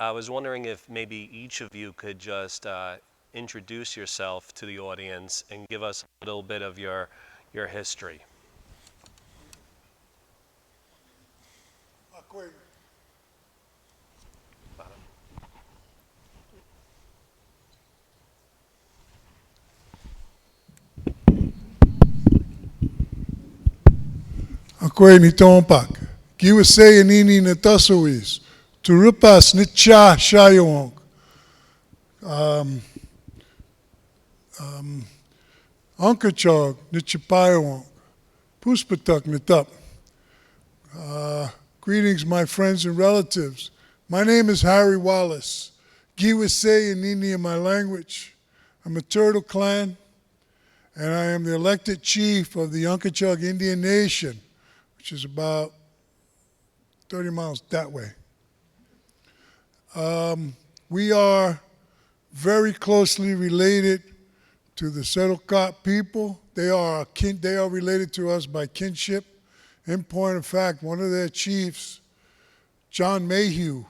I was wondering if maybe each of you could just introduce yourself to the audience and give us a little bit of your history. Akwe ni tompak. Kiwa say nini na tasawis. Turupas ni cha shayawonk. Um, Unkachog ni chipayawonk. Puspatuk ni tup. Greetings, my friends and relatives. My name is Harry Wallace. Giwa say nini in my language. I'm a Turtle Clan, and I am the elected chief of the Unkachog Indian Nation, which is about 30 miles that way. We are very closely related to the Setalcott people. They are related to us by kinship. In point of fact, one of their chiefs, John Mayhew,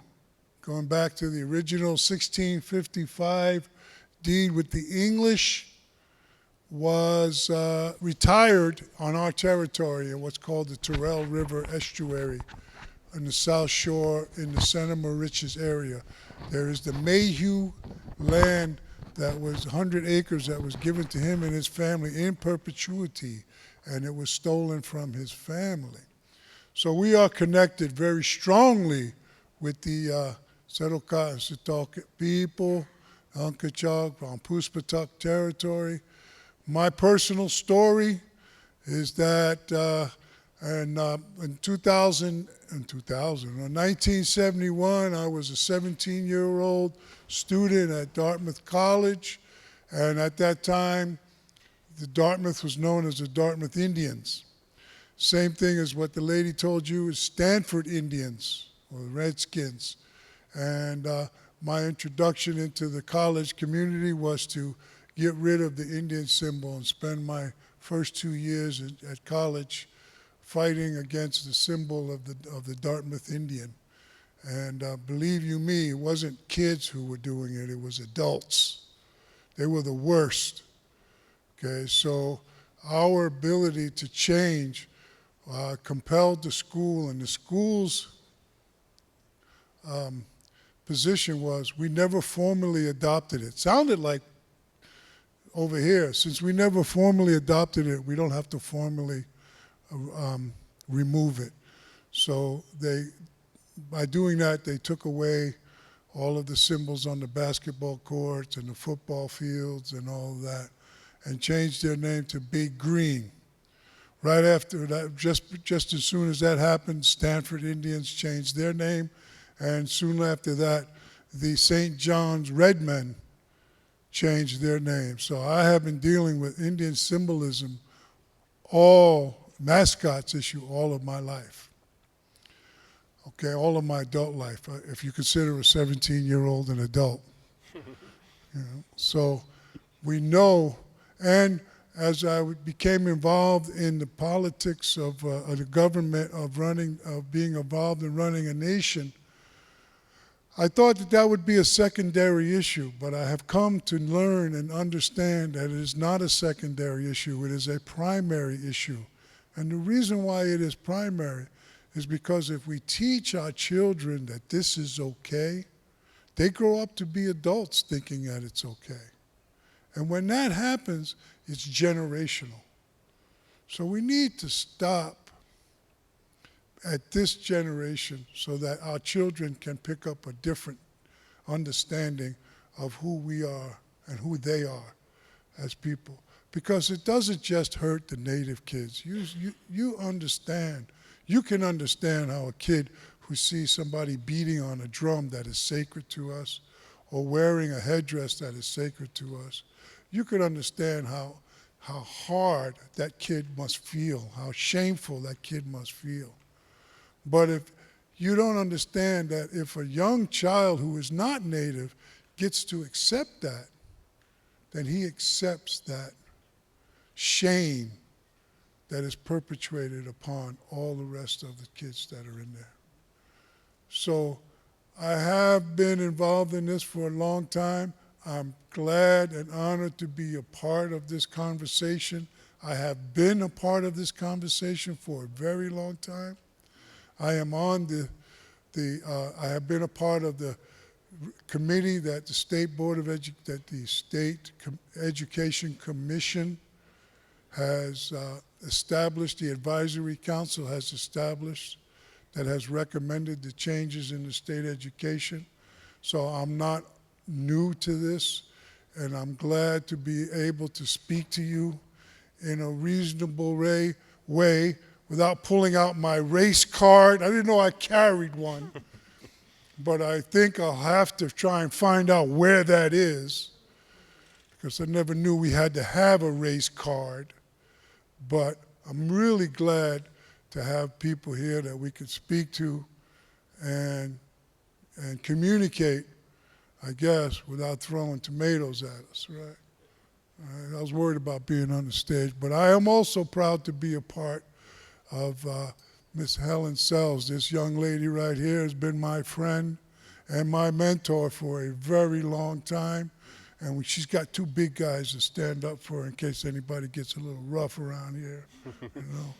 going back to the original 1655 deed with the English, was retired on our territory in what's called the Terrell River Estuary on the South Shore in the Santa Mauritius area. There is the Mayhew land that was 100 acres that was given to him and his family in perpetuity, and it was stolen from his family. So we are connected very strongly with the Setalcott and Setalcott people, Unkachog, on Puspatuk territory. My personal story is that in 1971, I was a 17-year-old student at Dartmouth College, and at that time, the Dartmouth was known as the Dartmouth Indians. Same thing as what the lady told you is Stanford Indians, or the Redskins. And my introduction into the college community was to get rid of the Indian symbol and spend my first 2 years at college fighting against the symbol of the Dartmouth Indian. And believe you me, it wasn't kids who were doing it, it was adults. They were the worst. Okay, so our ability to change compelled the school, and the school's position was we never formally adopted it. Sounded like over here, since we never formally adopted it, we don't have to formally remove it. So by doing that, they took away all of the symbols on the basketball courts and the football fields and all of that, and changed their name to Big Green. Right after that, just as soon as that happened, Stanford Indians changed their name, and soon after that, the St. John's Redmen changed their name. So I have been dealing with Indian symbolism, all mascots issue, all of my life. Okay, all of my adult life, if you consider a 17-year-old an adult. So we know, and as I became involved in the politics of the government, of being involved in running a nation, I thought that would be a secondary issue, but I have come to learn and understand that it is not a secondary issue, it is a primary issue. And the reason why it is primary is because if we teach our children that this is okay, they grow up to be adults thinking that it's okay. And when that happens, it's generational. So we need to stop at this generation so that our children can pick up a different understanding of who we are and who they are as people. Because it doesn't just hurt the native kids. You understand, you can understand how a kid who sees somebody beating on a drum that is sacred to us or wearing a headdress that is sacred to us, you can understand how hard that kid must feel, how shameful that kid must feel. But if you don't understand that if a young child who is not native gets to accept that, then he accepts that shame that is perpetrated upon all the rest of the kids that are in there. So I have been involved in this for a long time. I'm glad and honored to be a part of this conversation. I have been a part of this conversation for a very long time. I am on I have been a part of the committee that the State Board of that the State Education Commission has established, the Advisory Council has established, that has recommended the changes in the state education. So I'm not new to this, and I'm glad to be able to speak to you in a reasonable way without pulling out my race card. I didn't know I carried one, but I think I'll have to try and find out where that is, because I never knew we had to have a race card. But I'm really glad to have people here that we could speak to and communicate, I guess, without throwing tomatoes at us, right? I was worried about being on the stage, but I am also proud to be a part of Miss Helen Sells. This young lady right here has been my friend and my mentor for a very long time. And she's got two big guys to stand up for her in case anybody gets a little rough around here, you know.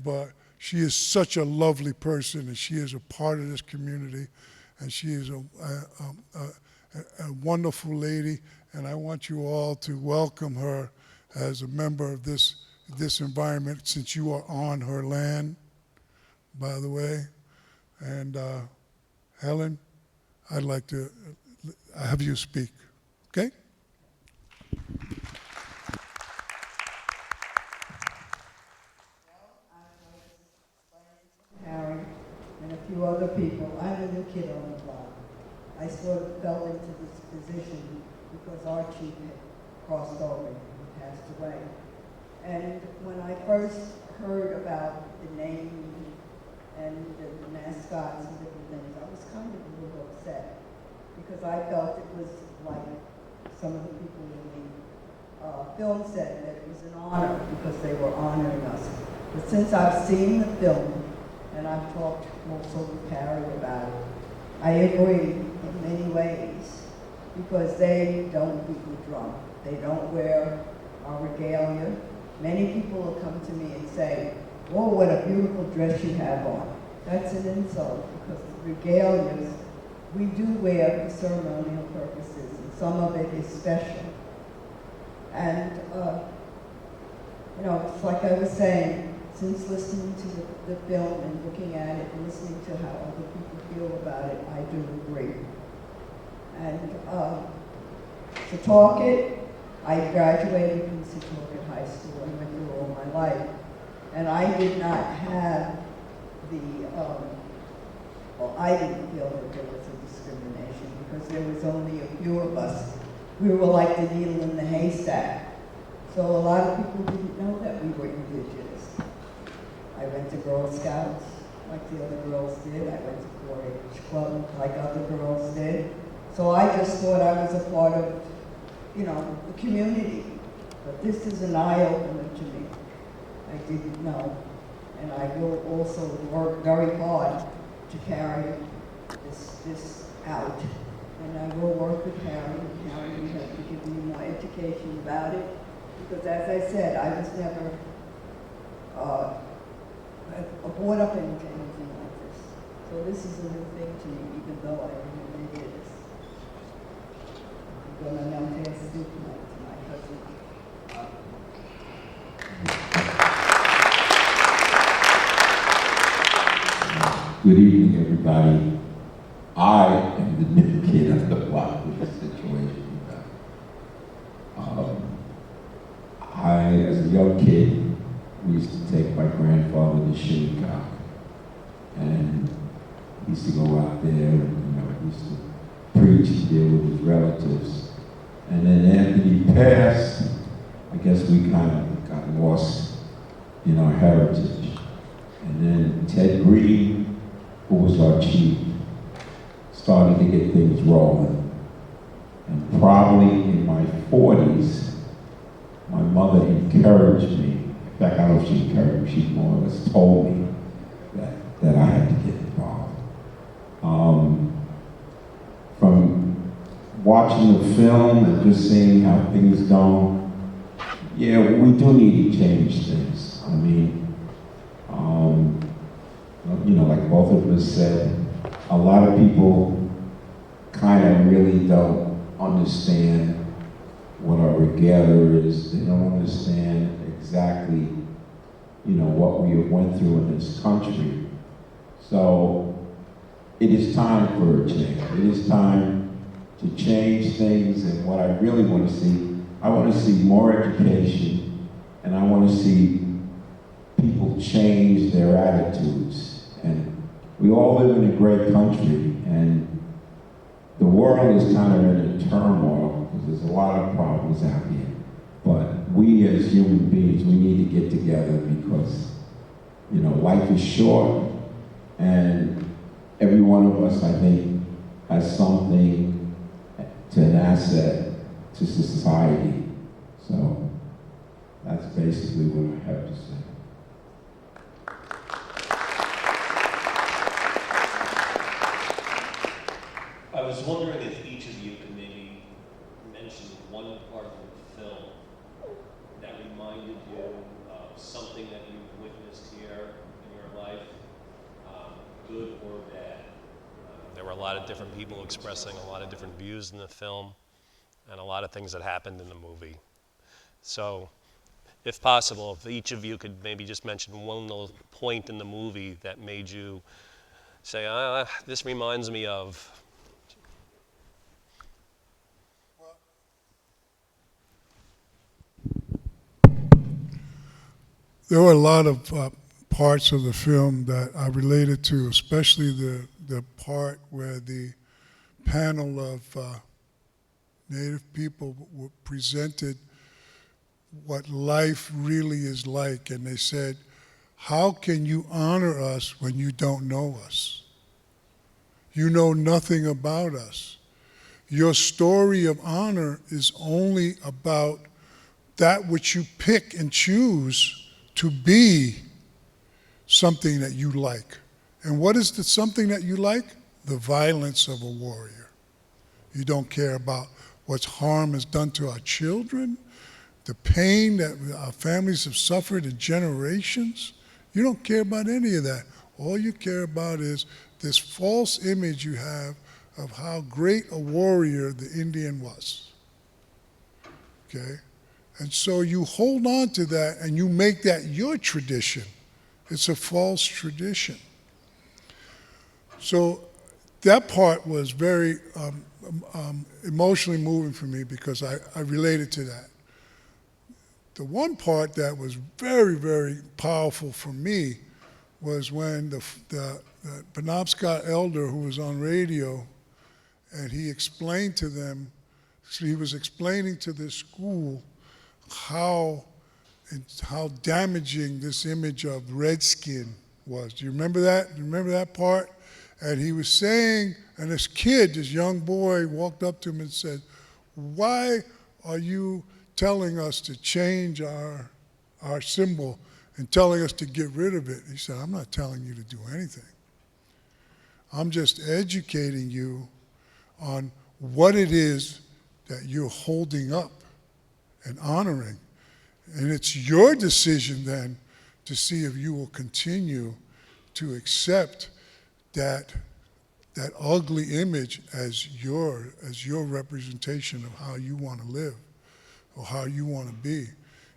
But she is such a lovely person, and she is a part of this community, and she is a wonderful lady, and I want you all to welcome her as a member of this environment, since you are on her land, by the way. And Helen, I'd like to have you speak. Okay? Harry and a few other people. I'm a new kid on the block. I sort of fell into this position because our chief had crossed over and passed away. And when I first heard about the name and the mascots and different things, I was kind of a little upset because I felt it was like some of the people in the film said, that it was an honor because they were honoring us. But since I've seen the film, and I've talked also with Harry about it, I agree in many ways, because they don't beat the drum. They don't wear our regalia. Many people will come to me and say, "Oh, what a beautiful dress you have on." That's an insult, because the regalias we do wear for ceremonial purposes, and some of it is special. And, you know, it's like I was saying, since listening to the film and looking at it and listening to how other people feel about it, I do agree. And Setalcott, I graduated from Setalcott High School and went through all my life. And I did not have well, I didn't feel that there was a discrimination because there was only a few of us. We were like the needle in the haystack. So a lot of people didn't know that we were indigenous. I went to Girl Scouts like the other girls did. I went to 4-H Club like other girls did. So I just thought I was a part of, you know, the community. But this is an eye-opener to me. I didn't know. And I will also work very hard to carry this out. And I will work with Harry. Harry, you have to give me more education about it. Because as I said, I was never brought up into anything like this. So this is a new thing to me, even though I am an idiot. I'm going to now pass it to my cousin. Good evening, everybody. I am the new kid on the block with this situation. As a young kid, we used to take my grandfather to Setalcott, and he used to go out there and he used to preach and deal with his relatives. And then after he passed, I guess we kind of got lost in our heritage. And then Ted Green, who was our chief, started to get things rolling. And probably in my 40s, my mother encouraged me. In fact, I don't know if she encouraged me, she more or less told me that I had to get involved. watching the film and just seeing how things don't, yeah, we do need to change things. I mean, you know, like both of us said, a lot of people kind of really don't understand what our regalia is. They don't understand exactly, you know, what we went through in this country. So it is time for a change. It is time to change things, and what I really want to see, I want to see more education, and I want to see people change their attitudes. And we all live in a great country, and the world is kind of in a turmoil because there's a lot of problems out here. But we as human beings, we need to get together because, you know, life is short, and every one of us, I think, has something to an asset to society. So that's basically what I have to say. I was wondering if each of you could maybe mention one part of the film that reminded you of something that you've witnessed here in your life, good or bad. There were a lot of different people expressing a lot of different views in the film and a lot of things that happened in the movie. So, if possible, if each of you could maybe just mention one little point in the movie that made you say, this reminds me of. There were a lot of parts of the film that I related to, especially the part where the panel of Native people presented what life really is like, and they said, how can you honor us when you don't know us? You know nothing about us. Your story of honor is only about that which you pick and choose to be something that you like. And what is the something that you like? The violence of a warrior. You don't care about what harm is done to our children, the pain that our families have suffered in generations. You don't care about any of that. All you care about is this false image you have of how great a warrior the Indian was. Okay? And so you hold on to that and you make that your tradition. It's a false tradition. So that part was very emotionally moving for me because I related to that. The one part that was very, very powerful for me was when the Penobscot elder who was on radio, and he explained to them, so he was explaining to this school how damaging this image of redskin was. Do you remember that? Do you remember that part? And he was saying, and this kid, this young boy, walked up to him and said, why are you telling us to change our symbol and telling us to get rid of it? He said, I'm not telling you to do anything. I'm just educating you on what it is that you're holding up and honoring. And it's your decision then to see if you will continue to accept that ugly image as your representation of how you want to live or how you want to be.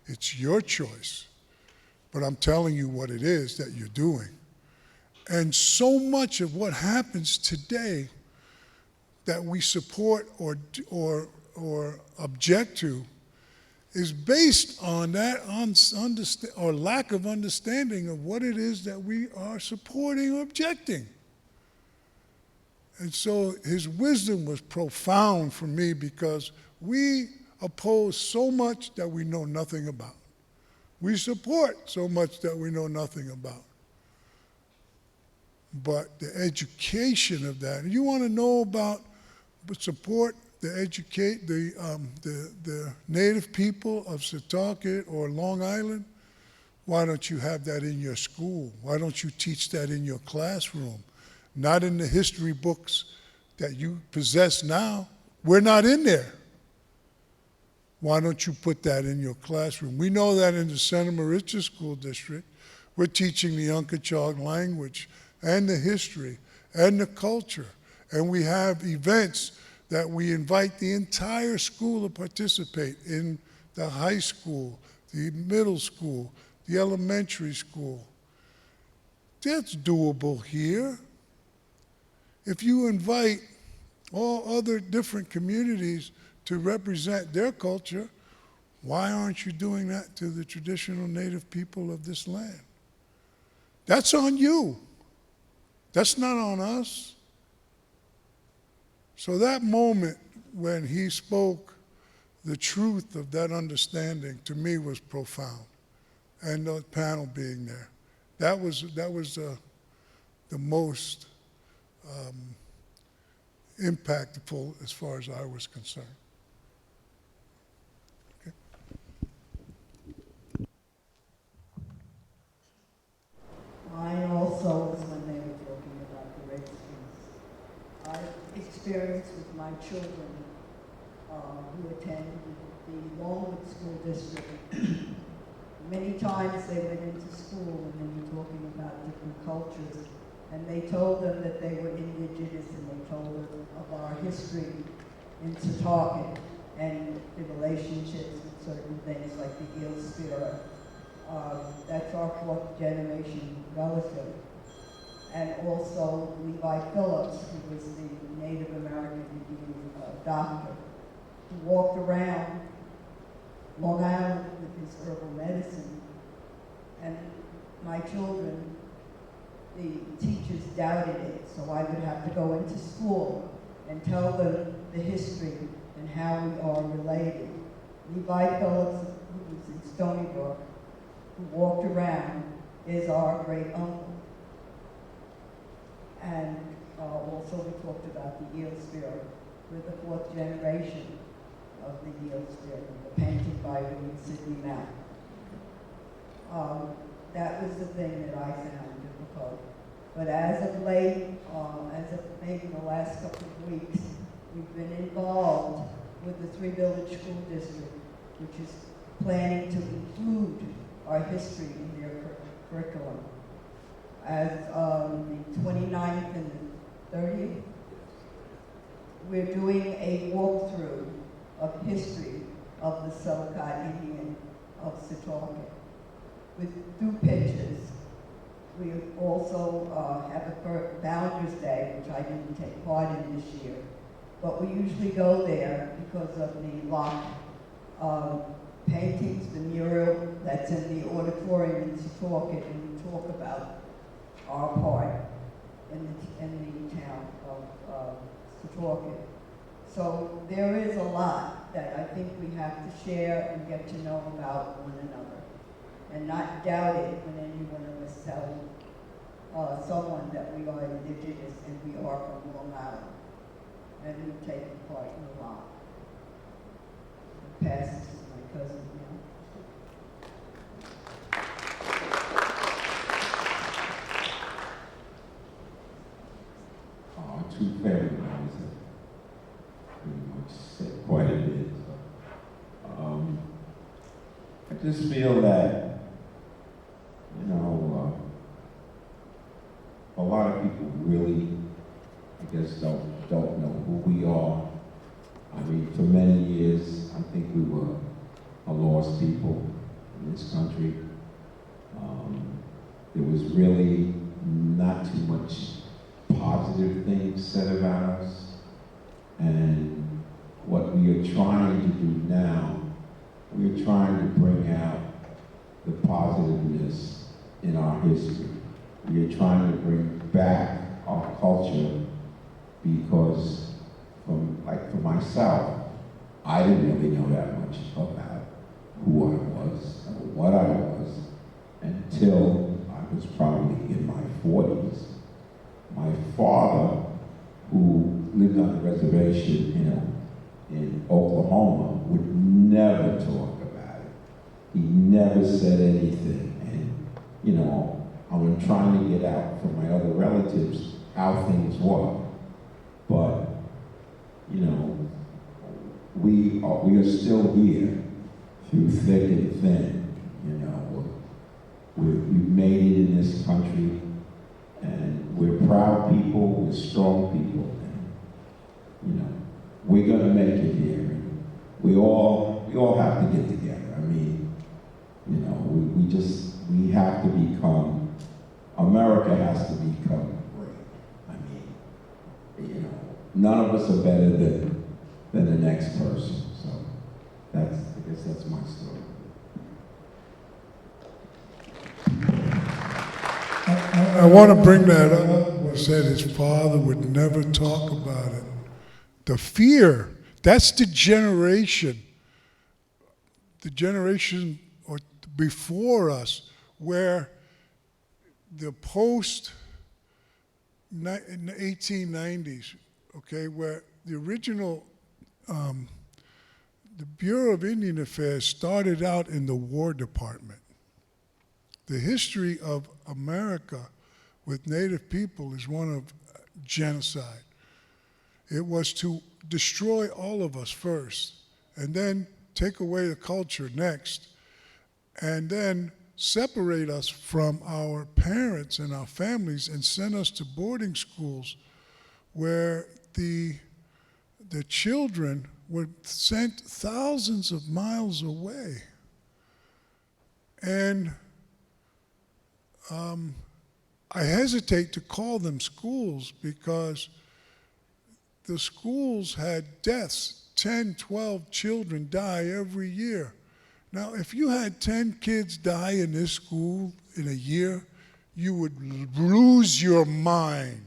It's your choice. But I'm telling you what it is that you're doing. And so much of what happens today that we support or object to is based on that or lack of understanding of what it is that we are supporting or objecting. And so his wisdom was profound for me because we oppose so much that we know nothing about. We support so much that we know nothing about. But the education of that, and you want to know about, support educate the native people of Setalcott or Long Island, why don't you have that in your school? Why don't you teach that in your classroom? Not in the history books that you possess now. We're not in there. Why don't you put that in your classroom? We know that in the Santa Maritza School District, we're teaching the Unkachog language and the history and the culture. And we have events that we invite the entire school to participate in, the high school, the middle school, the elementary school. That's doable here. If you invite all other different communities to represent their culture, why aren't you doing that to the traditional native people of this land? That's on you. That's not on us. So that moment when he spoke the truth of that understanding, to me, was profound. And the panel being there, that was the most impactful as far as I was concerned. Okay. Mine also was when they were talking about the Redskins. I experienced with my children who attended the Longwood School District. Many times they went into school and they were talking about different cultures, and they told them that they were indigenous, and they told them of our history in Setalcott and the relationships with certain things like the eel spear. That's our fourth generation relative. And also Levi Phillips, who was the Native American Indian doctor, who walked around Long Island with his herbal medicine. And my children, the teachers doubted it, so I would have to go into school and tell them the history and how we are related. Levi Phillips, who was in Stony Brook, who walked around, is our great uncle. And also we talked about the eel spear. We're the fourth generation of the eel spear, painted by William Sidney Mount. That was the thing that I found difficult. But as of late, as of maybe the last couple of weeks, we've been involved with the Three Village School District, which is planning to include our history in their curriculum. As the 29th and the 30th, we're doing a walkthrough of history of the Setalcott Indian of Setalcott through pictures. We also have a Founders Day, which I didn't take part in this year, but we usually go there because of the locked paintings, the mural that's in the auditorium in Setalcott, and we talk about our part in the town of Setalcott. So there is a lot that I think we have to share and get to know about one another, and not doubt it when any one of us tell someone that we are indigenous and we are from Long Island, and we've taken part in a lot. Pass this to my cousin now. Two family members have pretty much said quite a bit. I just feel that, a lot of people really, I guess, don't know who we are. I mean, for many years, I think we were a lost people in this country. There was really not too much positive things said about us. And what we are trying to do now, we are trying to bring out the positiveness in our history. We are trying to bring back our culture, because for myself, I didn't really know that much about who I was or what I was until I was probably in my 40s. My father, who lived on a reservation in Oklahoma, would never talk about it. He never said anything. And, I'm trying to get out from my other relatives how things were. But, we are still here through thick and thin. You know, we've made it in this country, and we're proud people, we're strong people, and, you know, we're gonna make it here. And we all have to get together. I mean, you know, we have to become, America has to become great. I mean, you know, none of us are better than the next person. So I guess that's my story. I want to bring that up. He said his father would never talk about it. The fear, that's the generation or before us, where the post in the 1890s, okay, where the original, the Bureau of Indian Affairs started out in the War Department. The history of America with Native people is one of genocide. It was to destroy all of us first, and then take away the culture next, and then separate us from our parents and our families and send us to boarding schools where the children were sent thousands of miles away. And I hesitate to call them schools because the schools had deaths. 10, 12 children die every year. Now, if you had 10 kids die in this school in a year, you would lose your mind.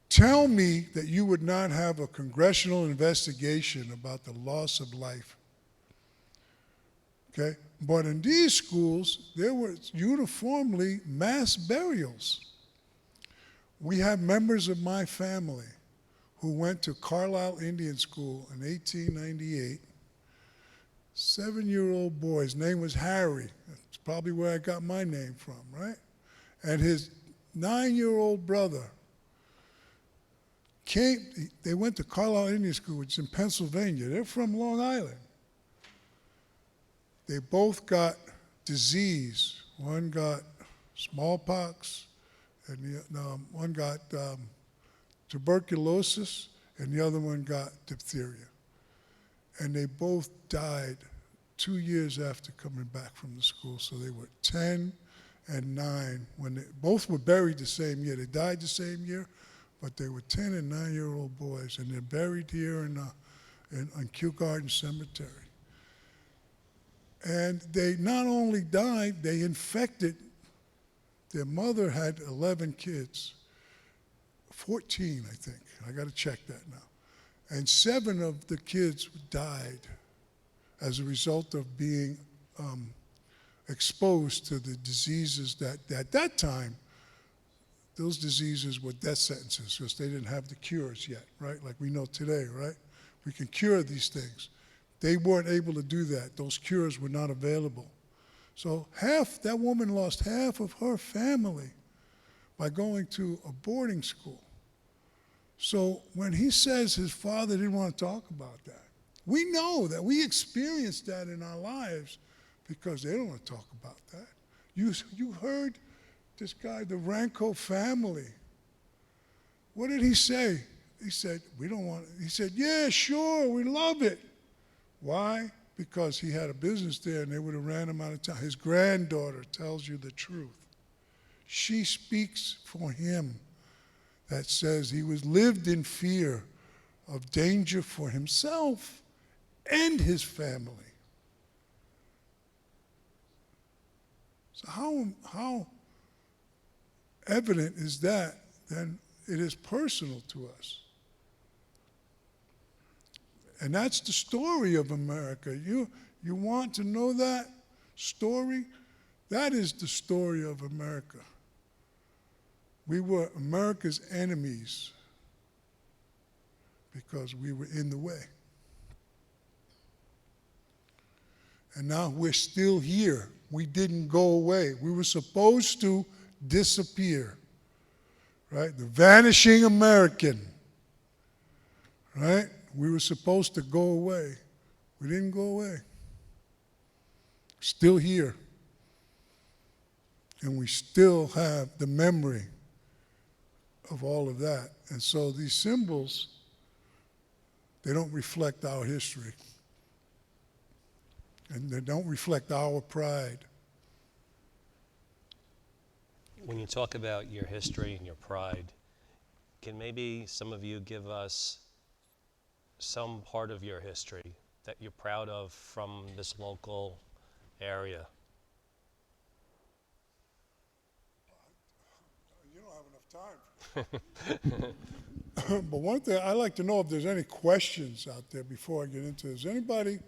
Tell me that you would not have a congressional investigation about the loss of life. Okay? But in these schools, there were uniformly mass burials. We have members of my family who went to Carlisle Indian School in 1898. 7-year-old boy, his name was Harry. That's probably where I got my name from, right? And his 9-year-old brother they went to Carlisle Indian School, which is in Pennsylvania. They're from Long Island. They both got disease. One got smallpox, and one got tuberculosis, and the other one got diphtheria. And they both died 2 years after coming back from the school. So they were 10 and 9 when both were buried the same year. They died the same year, but they were 10 and 9-year-old boys, and they're buried here in Kew Garden Cemetery. And they not only died, they infected. Their mother had 11 kids, 14, I think. I got to check that now. And 7 of the kids died as a result of being exposed to the diseases that at that time, those diseases were death sentences because they didn't have the cures yet, right? Like we know today, right? We can cure these things. They weren't able to do that. Those cures were not available. So that woman lost half of her family by going to a boarding school. So when he says his father didn't want to talk about that, we know that we experienced that in our lives because they don't want to talk about that. You heard this guy, the Ranco family. What did he say? He said, we don't want it. He said, yeah, sure, we love it. Why? Because he had a business there and they would have ran him out of town. His granddaughter tells you the truth. She speaks for him that says he lived in fear of danger for himself and his family. So how evident is that? Then it is personal to us. And that's the story of America. You want to know that story? That is the story of America. We were America's enemies because we were in the way. And now we're still here. We didn't go away. We were supposed to disappear, right? The vanishing American, right? We were supposed to go away. We didn't go away. Still here. And we still have the memory of all of that. And so these symbols, they don't reflect our history. And they don't reflect our pride. When you talk about your history and your pride, can maybe some of you give us some part of your history that you're proud of from this local area? You don't have enough time. But one thing, I'd like to know if there's any questions out there before I get into this. Anybody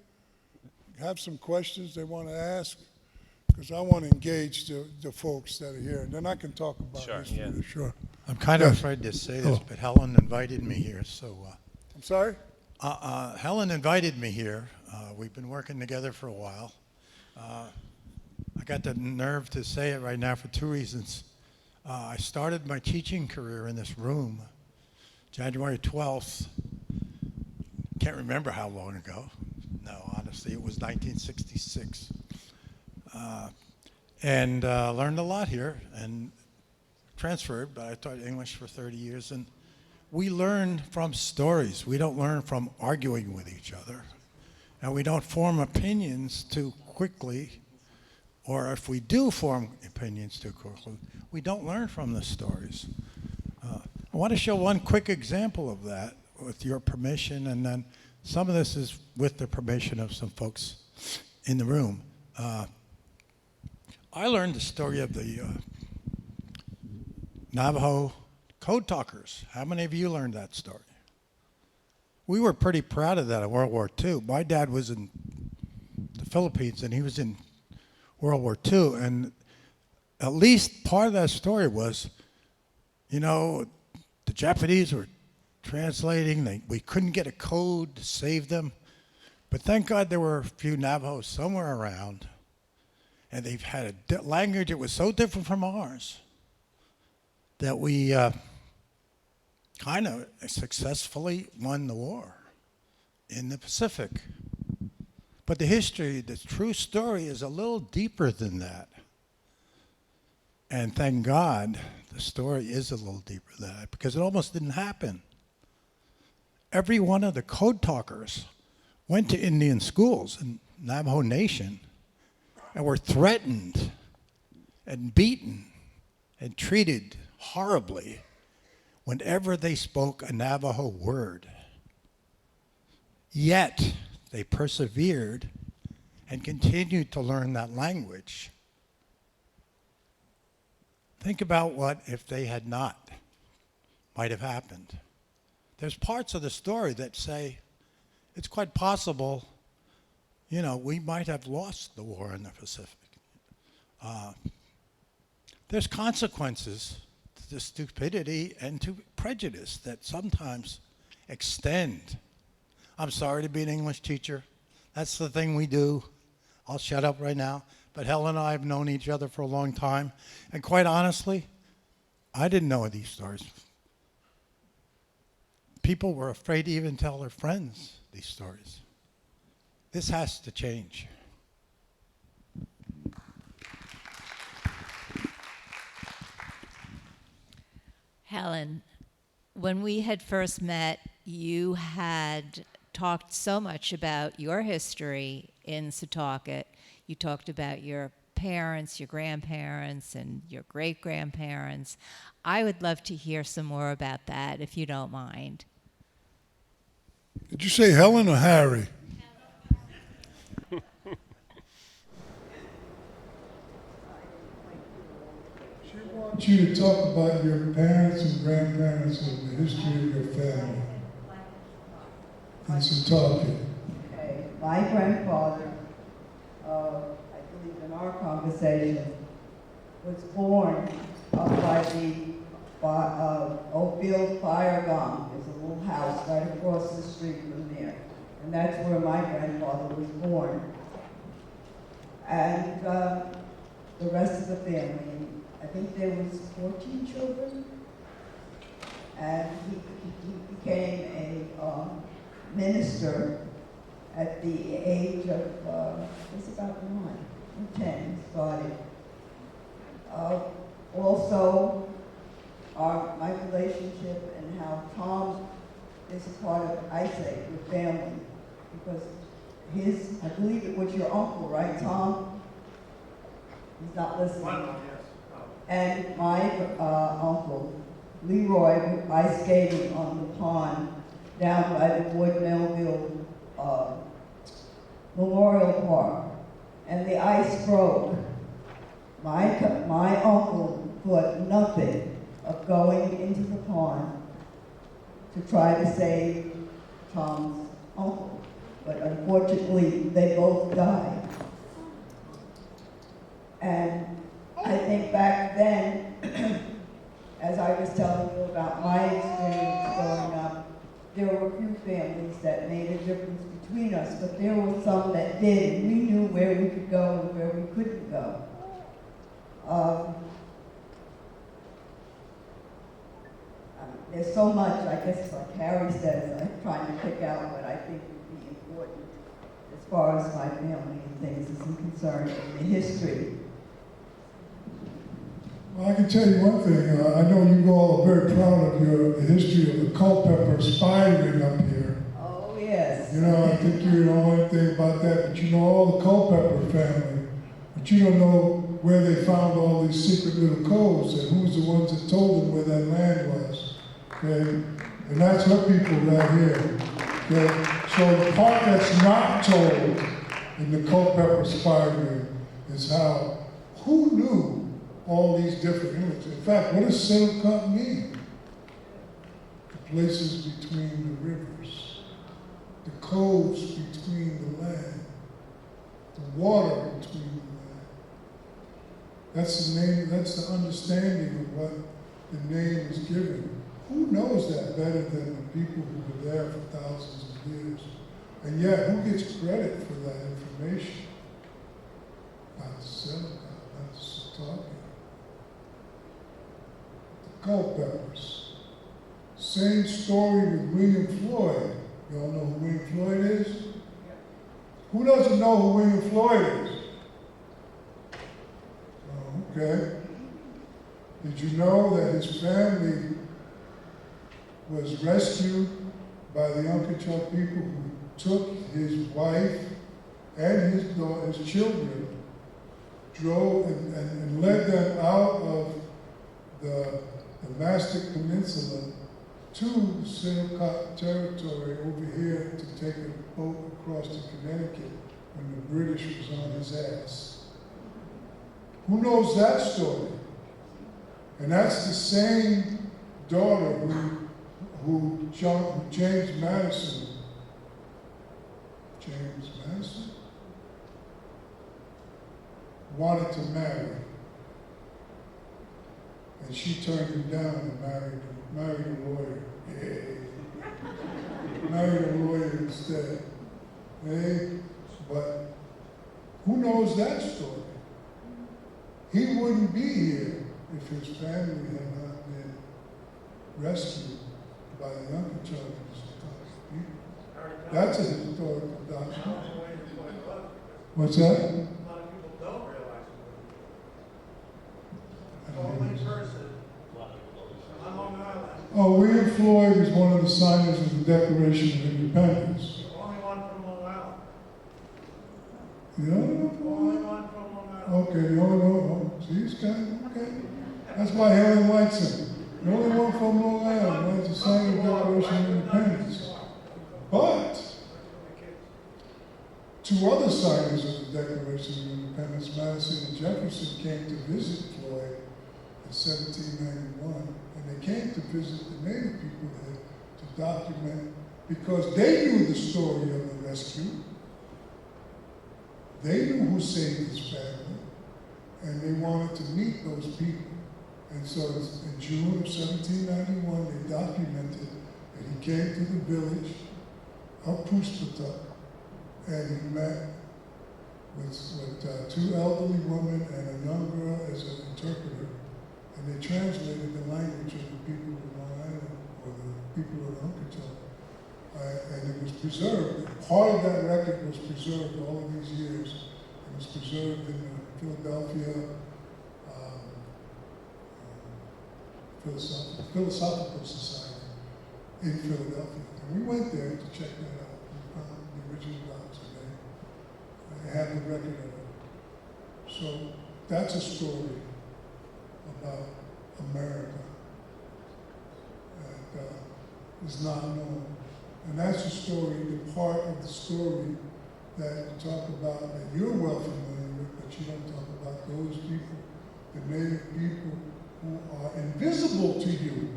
have some questions they want to ask? Because I want to engage the folks that are here, and then I can talk about Sure, history. yeah. Sure. I'm kind of Yes. afraid to say this, Oh. but Helen invited me here, so I'm sorry? Helen invited me here. We've been working together for a while. I got the nerve to say it right now for two reasons. I started my teaching career in this room January 12th. Can't remember how long ago. No, honestly, it was 1966. And learned a lot here and transferred, but I taught English for 30 years. And we learn from stories. We don't learn from arguing with each other. And we don't form opinions too quickly. Or if we do form opinions too quickly, we don't learn from the stories. I want to show one quick example of that with your permission, and then some of this is with the permission of some folks in the room. I learned the story of the Navajo code talkers. How many of you learned that story? We were pretty proud of that in World War II. My dad was in the Philippines, and he was in World War II, and at least part of that story was, you know, the Japanese were translating. We couldn't get a code to save them, but thank God there were a few Navajos somewhere around, and they've had a language that was so different from ours that we kind of successfully won the war in the Pacific. But the history, the true story, is a little deeper than that. And thank God the story is a little deeper than that, because it almost didn't happen. Every one of the code talkers went to Indian schools in Navajo Nation and were threatened and beaten and treated horribly whenever they spoke a Navajo word. Yet they persevered and continued to learn that language. Think about what if they had not might have happened. There's parts of the story that say it's quite possible, you know, we might have lost the war in the Pacific. There's consequences to stupidity and to prejudice that sometimes extend. I'm sorry to be an English teacher. That's the thing we do. I'll shut up right now. But Helen and I have known each other for a long time. And quite honestly, I didn't know these stories. People were afraid to even tell their friends these stories. This has to change. Helen, when we had first met, you had talked so much about your history in Setalcott. You talked about your parents, your grandparents, and your great-grandparents. I would love to hear some more about that, if you don't mind. Did you say Helen or Harry? She wants you to talk about your parents and grandparents and the history of your family. And some talking. Okay, my grandfather, I believe in our conversation, was born up by the Oakville Fire Gong. There's a little house right across the street from there. And that's where my grandfather was born. And the rest of the family, I think there was 14 children. And he became a minister at the age of, it's about 9 or 10, started. Also, my relationship and how Tom is a part of, I say, your family, because I believe it was your uncle, right, Tom? He's not listening. And my uncle, Leroy, ice skating on the pond down by the Wood Melville Memorial Park, and the ice broke. My uncle thought nothing of going into the pond to try to save Tom's uncle, but unfortunately they both died. And I think back then, as I was telling you about my experience growing up, there were few families that made a difference between us, but there were some that did, and we knew where we could go and where we couldn't go. There's so much, I guess, like Harry says, I'm trying to pick out what I think would be important as far as my family and things is concerned in the history. Well, I can tell you one thing. I know you all are very proud of the history of the Culpeper spiring up here. Oh, yes. You know, I think you don't know anything about that, but you know all the Culpeper family. But you don't know where they found all these secret little codes and who's the ones that told them where that land was. Okay? And that's what people right here. Okay? So the part that's not told in the Culpeper spiring is how, who knew all these different images? In fact, what does Setalcott mean? The places between the rivers, the coves between the land, the water between the land. That's the name, that's the understanding of what the name is given. Who knows that better than the people who were there for thousands of years? And yet, who gets credit for that information? Not Setalcott, not Setalcott. The Culpepers. Same story with William Floyd. Y'all know who William Floyd is? Who doesn't know who William Floyd is? Oh, okay. Did you know that his family was rescued by the Uncle people who took his wife and his children, drove and led them out of the Mastic Peninsula to the Setalcott territory over here to take a boat across to Connecticut when the British was on his ass? Who knows that story? And that's the same daughter who James Madison wanted to marry. And she turned him down and married a lawyer. Yeah. Married a lawyer instead. Hey, but who knows that story? He wouldn't be here if his family had not been rescued by the Uncle Charles people. That's a historical document. What's that? A lot of people don't realize it. Only person on Long Island. Oh, William Floyd is one of the signers of the Declaration of Independence. Only one from Long Island. The other one? Only one from Long Island. Okay, the only one. Oh, see, this guy, okay. That's why Helen likes him. The only one from Long Island, right, to sign the Declaration of Independence. But two other signers of the Declaration of Independence, Madison and Jefferson, came to visit Floyd in 1791, and they came to visit the Native people there to document, because they knew the story of the rescue. They knew who saved his family, and they wanted to meet those people. And so in June of 1791, they documented that he came to the village of Puspatuck, and he met with two elderly women and a young girl as an interpreter, and they translated the language of the people of Long Island, or the people of Uncotow. And it was preserved. Part of that record was preserved all of these years. It was preserved in the Philadelphia Philosophical Society in Philadelphia. And we went there to check that out. We found the original docs, and they had the record of it. So that's a story about America that is not known. And that's the story, the part of the story that you talk about, that you're well familiar with, but you don't talk about those people, the native people who are invisible to you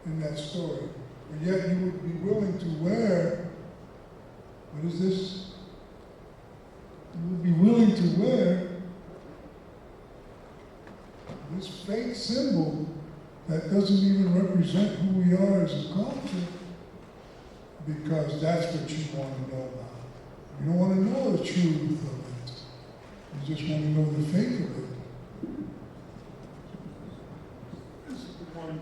in that story. But yet you would be willing to wear, what is this? You would be willing to wear this fake symbol that doesn't even represent who we are as a culture, because that's what you want to know about. You don't want to know the truth of it. You just want to know the fake of it. This is the one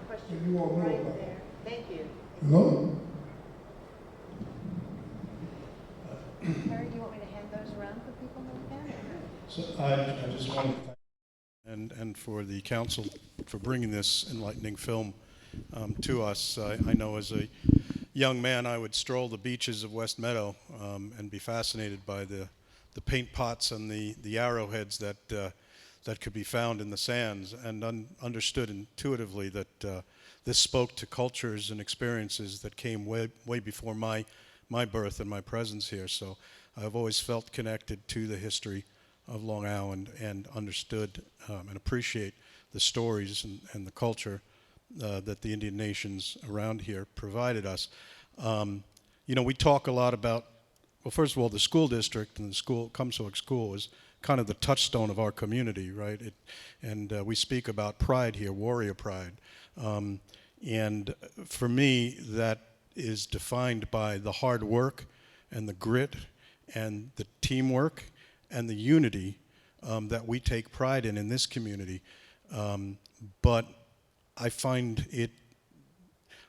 that you all know about. Thank you. Hello? Harry, do you want me to hand those around for people to look at? So I just want to thank and for the council for bringing this enlightening film to us. I know as a young man I would stroll the beaches of West Meadow and be fascinated by the paint pots and the arrowheads that could be found in the sands, and understood intuitively that this spoke to cultures and experiences that came way before my birth and my presence here. So I've always felt connected to the history of Long Island and understood and appreciate the stories and the culture that the Indian nations around here provided us. You know, we talk a lot about, well, first of all, the school district and the school, Comstock School, is kind of the touchstone of our community, right? We speak about pride here, warrior pride. And for me, that is defined by the hard work and the grit and the teamwork and the unity that we take pride in this community. But I find it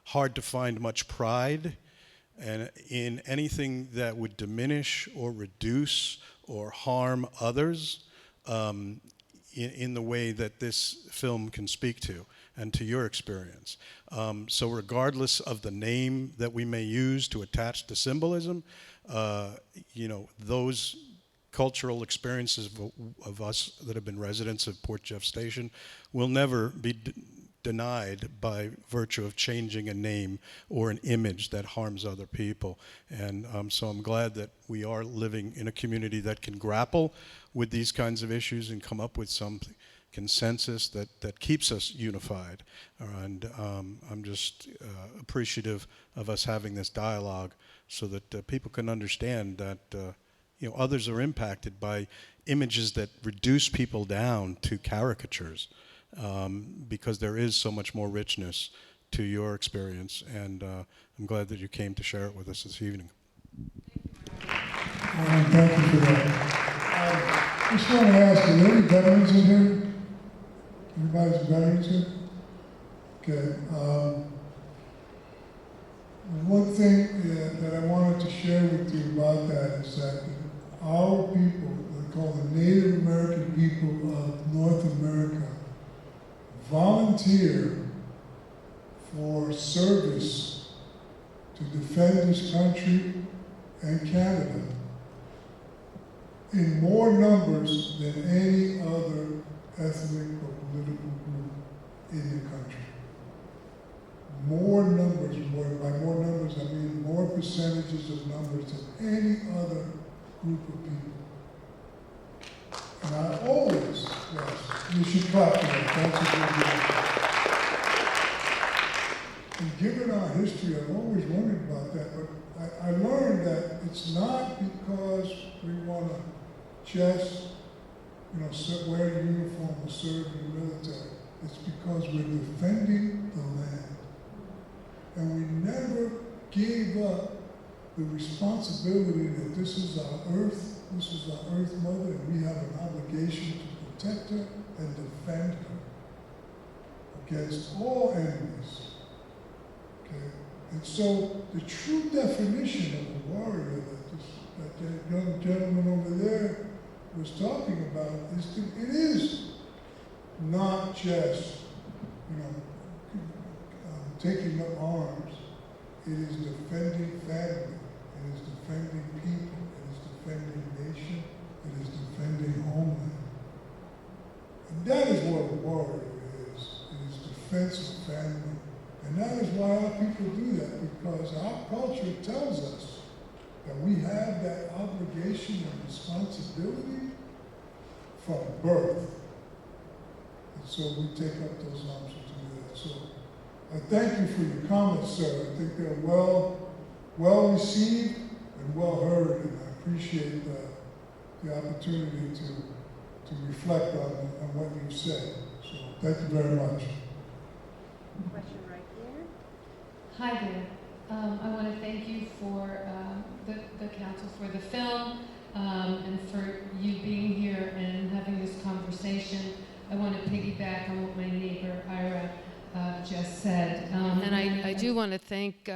hard to find much pride and in anything that would diminish or reduce or harm others in the way that this film can speak to and to your experience. So regardless of the name that we may use to attach to symbolism, you know, those cultural experiences of us that have been residents of Port Jeff Station will never be denied by virtue of changing a name or an image that harms other people. And so I'm glad that we are living in a community that can grapple with these kinds of issues and come up with some consensus that keeps us unified. And I'm just appreciative of us having this dialogue so that people can understand that you know, others are impacted by images that reduce people down to caricatures, because there is so much more richness to your experience, and I'm glad that you came to share it with us this evening. Thank you for that. I just want to ask, are there any veterans in here? Everybody's veterans here? Okay. One thing that I wanted to share with you about that is that our people, we call the Native American people of North America, volunteer for service to defend this country and Canada in more numbers than any other ethnic or political group in the country. More numbers, by more numbers I mean more percentages of numbers than any other group of people. And I always, yes, you should clap for that. Thank you for that. And given our history, I've always wondered about that, but I learned that it's not because we want to just, you know, wear the uniform or serve in the military. It's because we're defending the land. And we never gave up the responsibility that this is our earth, this is our earth mother, and we have an obligation to protect her and defend her against all enemies. Okay? And so the true definition of a warrior that that young gentleman over there was talking about is that it is not just, taking up arms. It is defending family. It is defending people. It is defending nation. It is defending homeland. And that is what a warrior is. It is defense of family. And that is why our people do that, because our culture tells us that we have that obligation and responsibility from birth. And so we take up those arms to do that. So I thank you for your comments, sir. I think they're well received and well heard, and I appreciate the opportunity to reflect on what you've said. So thank you very much. Question right here. Hi there. I want to thank you for the council for the film and for you being here and having this conversation. I want to piggyback on what my neighbor Ira just said. And I do want to thank,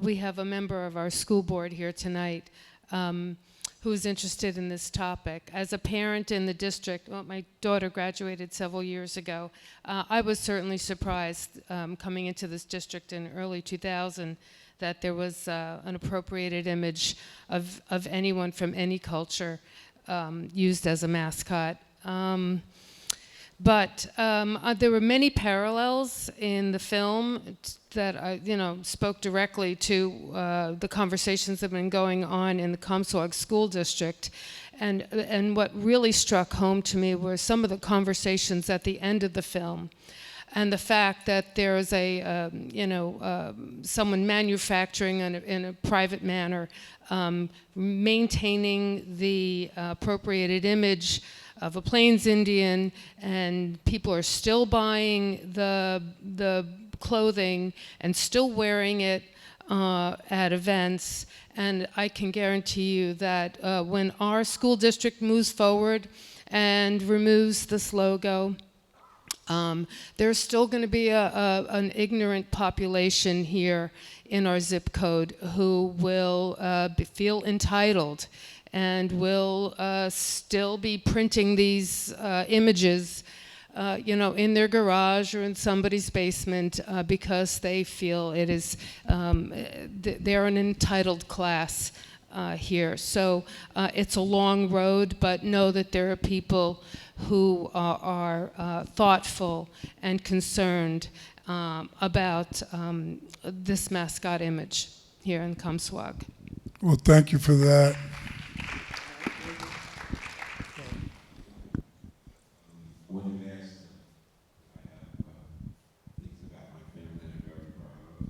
we have a member of our school board here tonight who is interested in this topic. As a parent in the district, well, my daughter graduated several years ago. I was certainly surprised coming into this district in early 2000 that there was an appropriated image of anyone from any culture used as a mascot. But there were many parallels in the film that spoke directly to the conversations that have been going on in the Comstock School District. And what really struck home to me were some of the conversations at the end of the film. And the fact that there is someone manufacturing in a private manner, maintaining the appropriated image of a Plains Indian, and people are still buying the clothing and still wearing it at events. And I can guarantee you that when our school district moves forward and removes this logo, there's still going to be an ignorant population here in our zip code who will feel entitled and will still be printing these images, in their garage or in somebody's basement because they feel it is they're an entitled class here. So it's a long road, but know that there are people who are thoughtful and concerned about this mascot image here in Comstock. Well, thank you for that. When you asked, I have things about my family that I'm very proud of.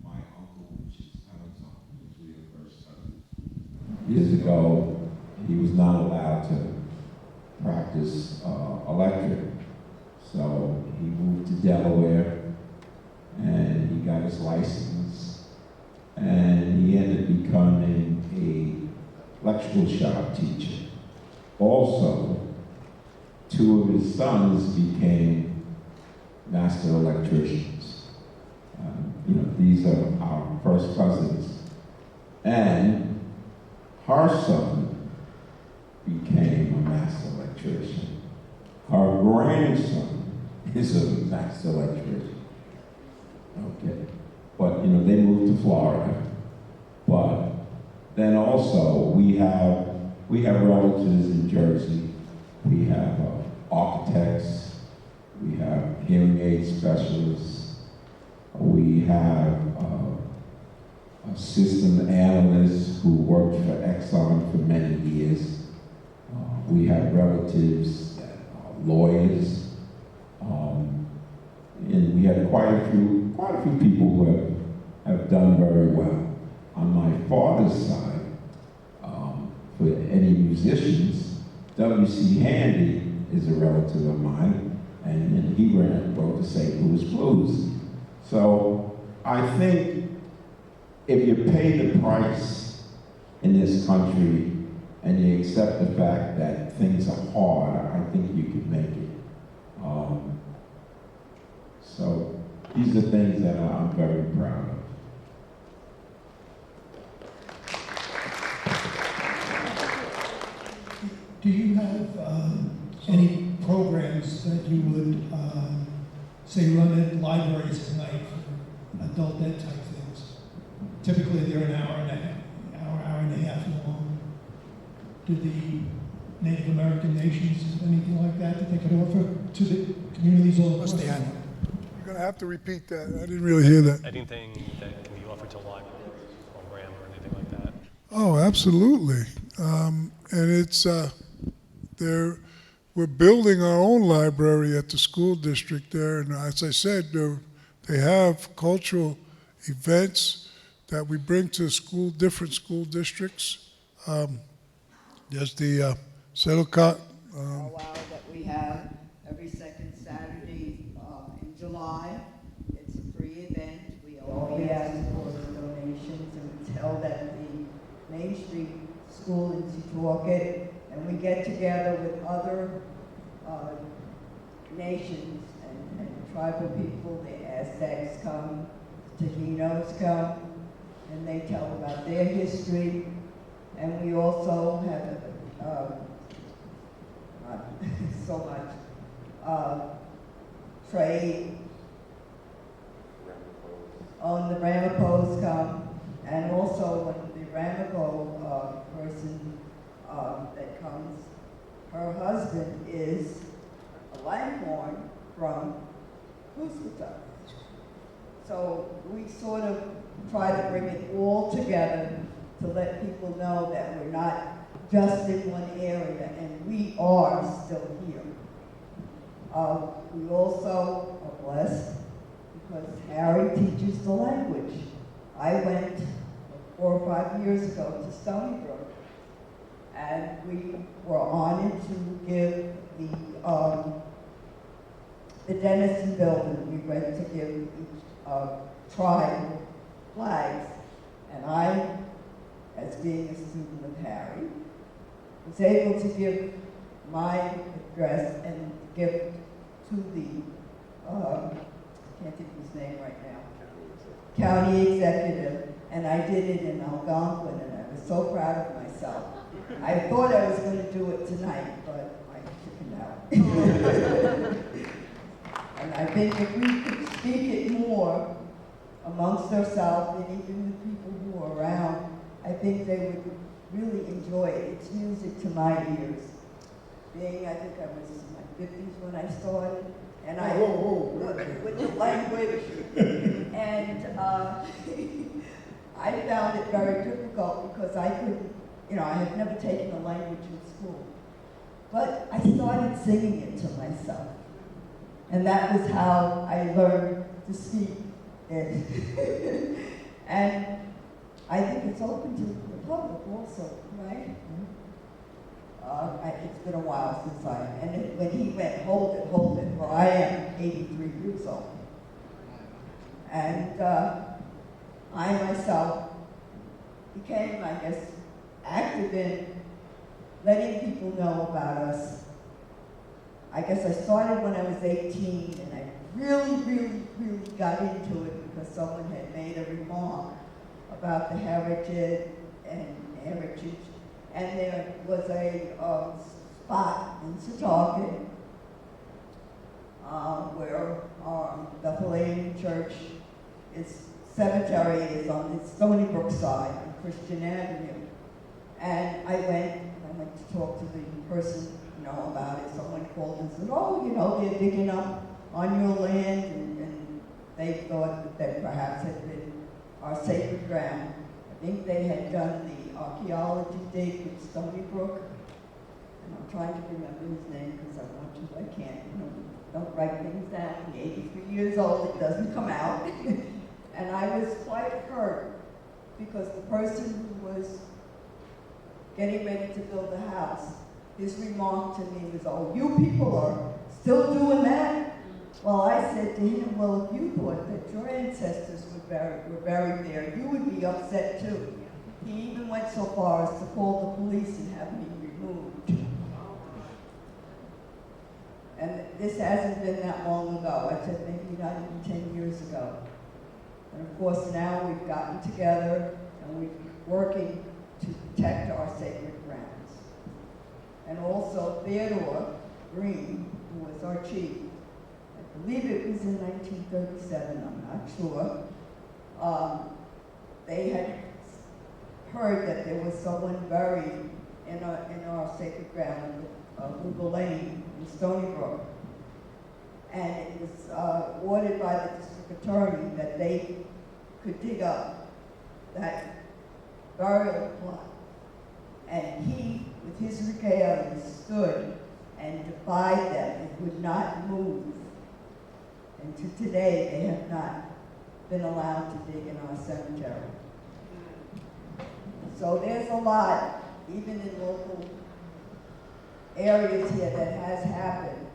My uncle, which is Helen's uncle, was really the first son. Years ago, he was not allowed to practice electric. So he moved to Delaware and he got his license and he ended up becoming a electrical shop teacher. Also, two of his sons became master electricians. These are our first cousins. And her son became a master electrician. Her grandson is a master electrician. Okay. But, they moved to Florida. But then also, we have relatives in Jersey. We have architects. We have hearing aid specialists. We have system analysts who worked for Exxon for many years. We have relatives that are lawyers. And we have quite a few people who have done very well. On my father's side, for any musicians, W.C. Handy is a relative of mine, and he wrote the St. Louis Blues. So I think if you pay the price in this country and you accept the fact that things are hard, I think you can make it. So These are things that I'm very proud of. Do you have any programs that you would, say, run at libraries at night for adult ed type things? Typically, they're an hour and a half long. Do the Native American nations have anything like that that they could offer to the communities all across? What's the end? You're going to have to repeat that. I didn't really hear that. Anything that can be offered to libraries, program or anything like that? Oh, absolutely. And it's we're building our own library at the school district there, and as I said, they have cultural events that we bring to different school districts. There's the Setalcott. Wow that we have every second Saturday in July. It's a free event. We ask for donations, and it's held at the Main Street School in Setalcott, and we get together with other nations and tribal people. The Aztecs come, Tajinos come, and they tell about their history. And we also have not so much trade. On the Ramapos come, and also when the Ramapo person that comes, her husband is a Langhorn from Cusco. So we sort of try to bring it all together to let people know that we're not just in one area, and we are still here. We also are blessed because Harry teaches the language. I went 4 or 5 years ago to Stony Brook, and we were honored to give the Denison building, we went to give each tribe flags, and I, as being a student of Harry, was able to give my address and gift to the, I can't think of his name right now, county executive, and I did it in Algonquin, and I was so proud of myself. I thought I was going to do it tonight, but I chickened out. And I think if we could speak it more amongst ourselves and even the people who are around, I think they would really enjoy it. It's music to my ears. Being, I think I was in my 50s when I started, and I, with the language, and I found it very difficult because I couldn't, I had never taken a language in school. But I started singing it to myself. And that was how I learned to speak it. And I think it's open to the public also, right? It's been a while since when he went, hold it, well, I am 83 years old. And I myself became, I guess, active in letting people know about us. I guess I started when I was 18, and I really got into it because someone had made a remark about the heritage, and there was a spot in Setalcott where Bethlehem Church cemetery is on the Stony Brook side on Christian Avenue, and I went to talk to the person about it. Someone called and said, oh, they're digging up on your land, and they thought that they perhaps had been our sacred ground. I think they had done the archaeology dig with Stony Brook, and I'm trying to remember his name because I want to, I can't, don't write things down. I'm 83 years old, it doesn't come out. And I was quite hurt because the person who was getting ready to build the house, his remark to me was, oh, you people are still doing that? Well, I said to him, well, if you thought that your ancestors were buried there, you would be upset too. He even went so far as to call the police and have me removed. And this hasn't been that long ago. I said maybe not even 10 years ago. And of course now we've gotten together and we're working to protect our sacred grounds. And also Theodore Green, who was our chief, I believe it was in 1937, I'm not sure, they had heard that there was someone buried in our sacred ground, Google Lane in Stony Brook. And it was ordered by the district attorney that they could dig up that burial plot. And he, with his regalia, stood and defied them and would not move. And to today, they have not been allowed to dig in our cemetery. So there's a lot, even in local areas here, that has happened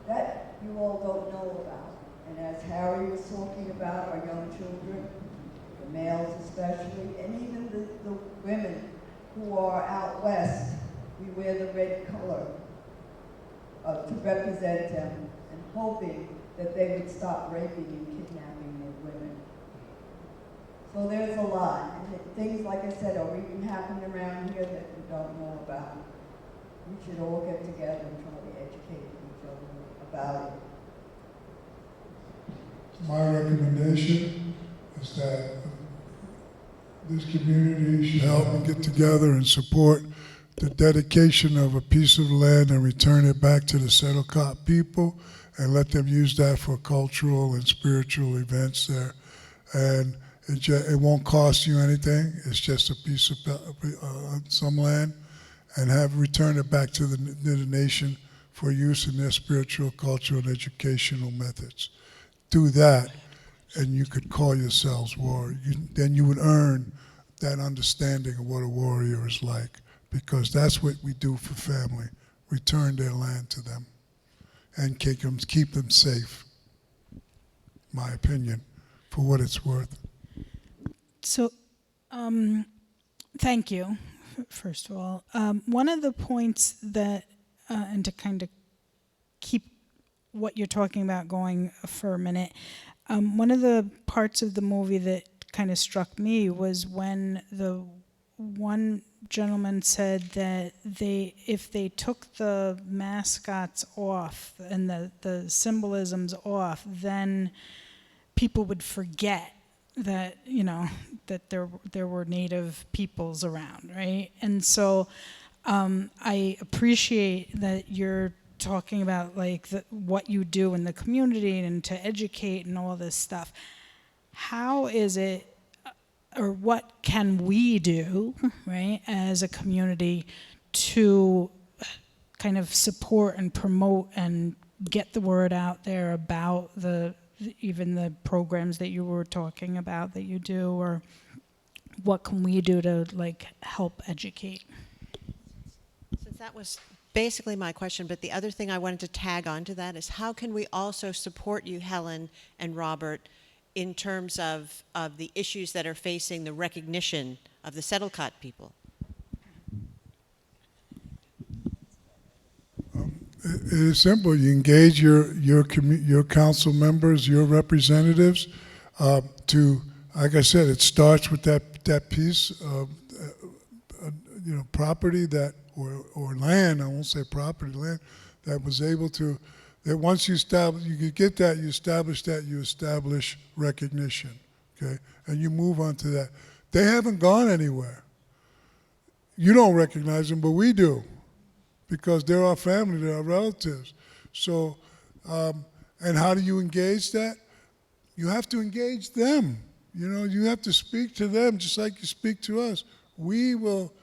that you all don't know about. And as Harry was talking about, our young children, the males especially, and even the women who are out west, we wear the red color to represent them, and hoping that they would stop raping and kidnapping the women. So there's a lot, and things, like I said, are even happening around here that we don't know about. We should all get together and try to educate each other about it. My recommendation is that this community should help and get together and support the dedication of a piece of land and return it back to the Setalcott people and let them use that for cultural and spiritual events there. And it won't cost you anything. It's just a piece of some land, and return it back to the nation for use in their spiritual, cultural, and educational methods. Do that, and you could call yourselves warriors. Then you would earn that understanding of what a warrior is like, because that's what we do for family. Return their land to them and keep them safe, my opinion, for what it's worth. So, thank you, first of all. One of the points that, and to kind of keep what you're talking about going for a minute, one of the parts of the movie that kind of struck me was when the one gentleman said that if they took the mascots off and the symbolisms off, then people would forget that, you know, that there were Native peoples around, right? And so I appreciate that you're talking about like what you do in the community and to educate and all this stuff. How is it, or what can we do, right, as a community to kind of support and promote and get the word out there about even the programs that you were talking about that you do, or what can we do to like help educate? Since that was basically my question, but the other thing I wanted to tag on to that is how can we also support you, Helen and Robert, in terms of the issues that are facing the recognition of the Setalcott people? It is simple. You engage your council members, your representatives, to, like I said, it starts with that piece of property or land. I won't say property, land that was able to. That once you could get that, you establish recognition, okay, and you move on to that. They haven't gone anywhere. You don't recognize them, but we do, because they're our family, they're our relatives. So, and how do you engage that? You have to engage them. You know, you have to speak to them just like you speak to us. We will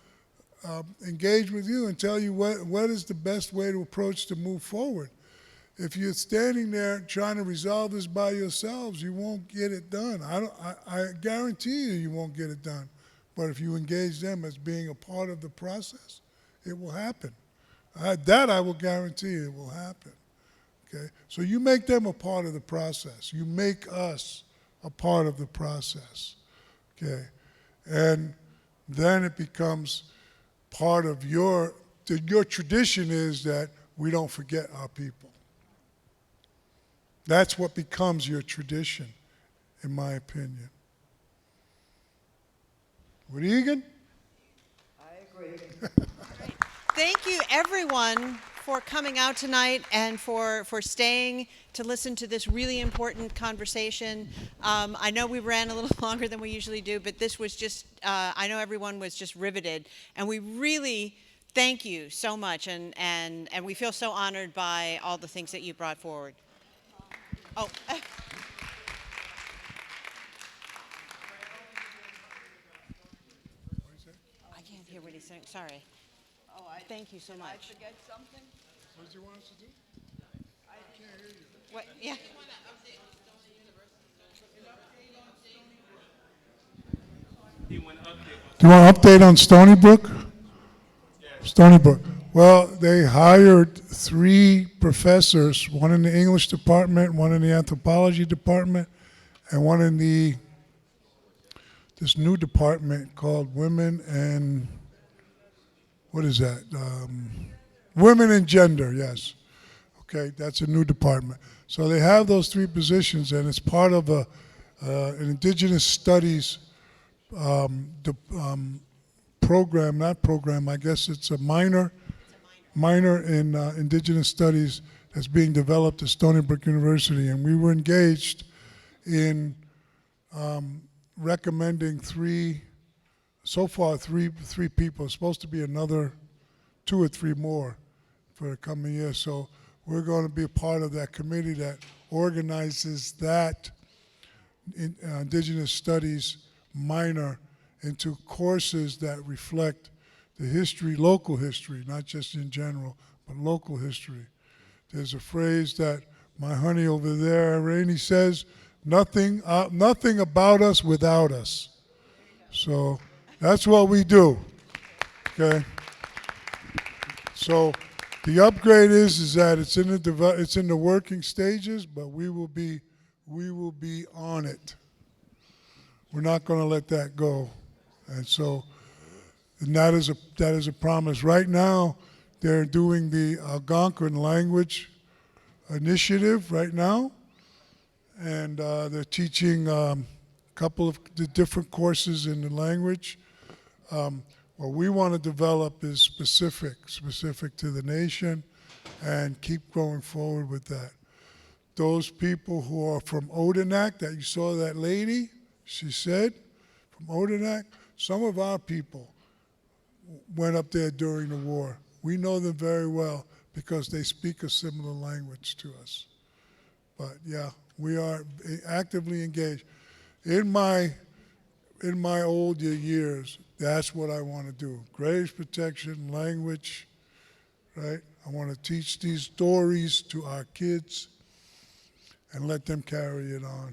engage with you and tell you what is the best way to approach to move forward. If you're standing there trying to resolve this by yourselves, you won't get it done. I guarantee you won't get it done. But if you engage them as being a part of the process, it will happen. That I will guarantee it will happen. Okay? So you make them a part of the process. You make us a part of the process. Okay? And then it becomes part of your your tradition is that we don't forget our people. That's what becomes your tradition, in my opinion. What, Egan? I agree. Thank you, everyone, for coming out tonight and for staying to listen to this really important conversation. I know we ran a little longer than we usually do, but this was just, I know everyone was just riveted. And we really thank you so much, and we feel so honored by all the things that you brought forward. Oh. I can't hear what he's saying, sorry. Oh, Thank you so much. I forget something? What did you want us to do? I can't hear you. What, yeah. Do you want to update on Stony Brook? Stony Brook. Well, they hired 3 professors, one in the English department, one in the anthropology department, and one in this new department called Women and, what is that? Women and Gender, yes. Okay, that's a new department. So they have those 3 positions, and it's part of an Indigenous Studies program, not program, I guess it's a minor in Indigenous Studies that's being developed at Stony Brook University. And we were engaged in recommending 3, so far 3 people. It's supposed to be another 2 or 3 more for the coming year. So we're going to be a part of that committee that organizes that Indigenous Studies minor into courses that reflect the history, local history, not just in general, but local history. There's a phrase that my honey over there, Rainey, says, nothing about us without us. So that's what we do, okay? So the upgrade is that it's in the working stages, but we will be on it. We're not going to let that go. And so, and that is a promise. Right now, they're doing the Algonquin language initiative right now, and they're teaching a couple of the different courses in the language. What we want to develop is specific to the nation, and keep going forward with that. Those people who are from Odanak, that you saw that lady, she said, from Odanak, some of our people went up there during the war. We know them very well because they speak a similar language to us. But yeah, we are actively engaged. In my older years, that's what I want to do. Graves protection, language, right? I want to teach these stories to our kids and let them carry it on.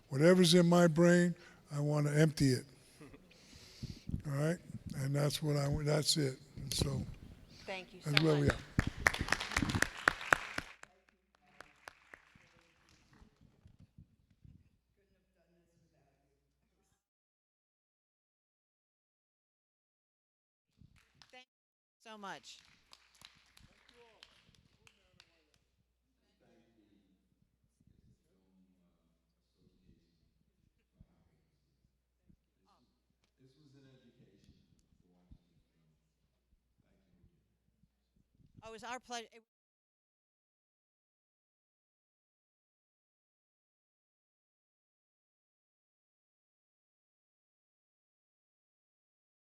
Whatever's in my brain, I want to empty it. All right? And that's that's it. And so Thank you so that's where much. we are. Thank you so much. Oh, it was our pleasure.